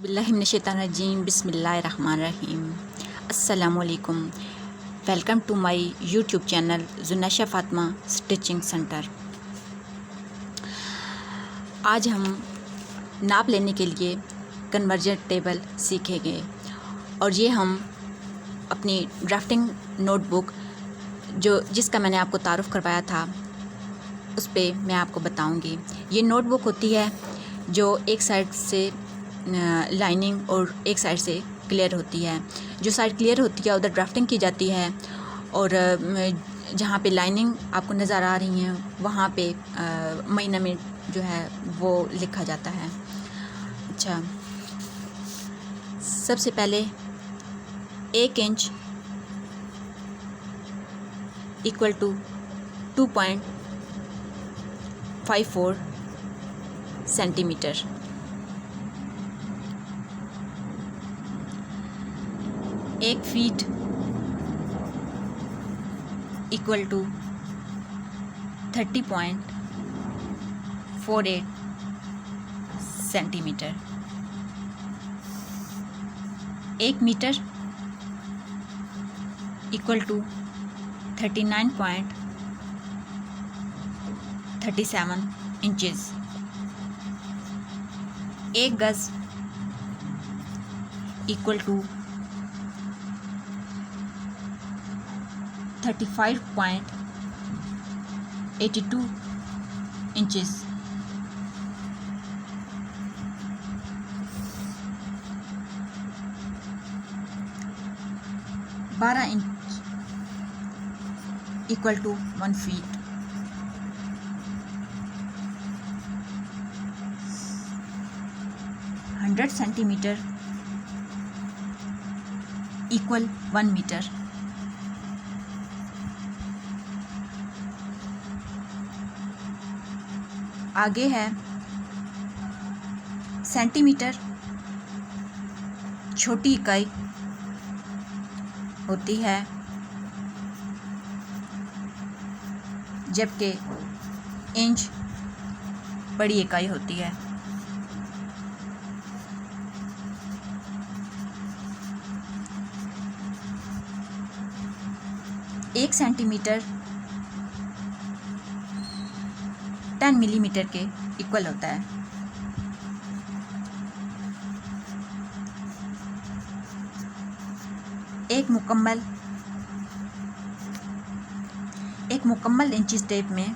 बिस्मिल्लाहिर्रहमानिर्रहीम बिस्मिल्लाहिर्रहमानिर्रहीम। अस्सलामुअलैकुम। Welcome to my YouTube channel Junaisha Fatima stitching centre. आज हम नाप लेने के लिए कन्वर्जन टेबल सीखेंगे और ये हम अपनी ड्राफ्टिंग नोटबुक जिसका मैंने आपको तारुफ़ करवाया था उस पे मैं आपको बताऊंगी। ये नोटबुक होती है जो एक साइड से लाइनिंग और एक साइड से क्लियर होती है। जो साइड क्लियर होती है उधर ड्राफ्टिंग की जाती है और जहाँ पे लाइनिंग आपको नज़र आ रही हैं वहाँ पे महीना में जो है वो लिखा जाता है। अच्छा, सबसे पहले 1 inch equal to 2.54 centimetre. 1 feet equal to 30.48 centimetre. 1 metre equal to 39.37 inches. 1 गज equal to 35.82 inches. 12 inch equal to 1 feet. 100 centimetre equal 1 metre. आगे है सेंटीमीटर, छोटी इकाई होती है जबकि इंच बड़ी इकाई होती है। एक सेंटीमीटर 10 मिलीमीटर के इक्वल होता है। एक मुकम्मल इंची टेप में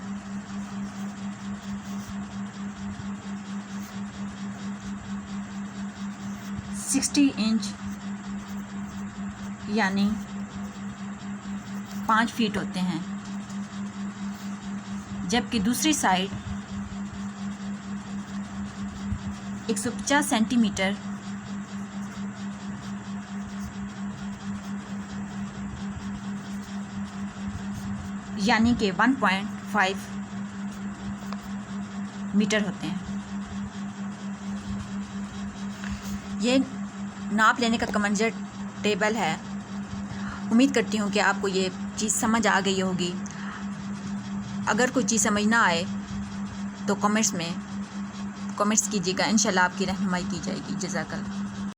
60 इंच यानी 5 फीट होते हैं, जबकि दूसरी साइड 150 सेंटीमीटर यानी कि 1.5 मीटर होते हैं। ये नाप लेने का कन्वर्जन टेबल है। उम्मीद करती हूँ कि आपको ये चीज़ समझ आ गई होगी। अगर कोई चीज़ समझ ना आए तो कमेंट्स कीजिएगा, इंशाल्लाह आपकी रहनुमाई की जाएगी। जज़ाकल्लाह।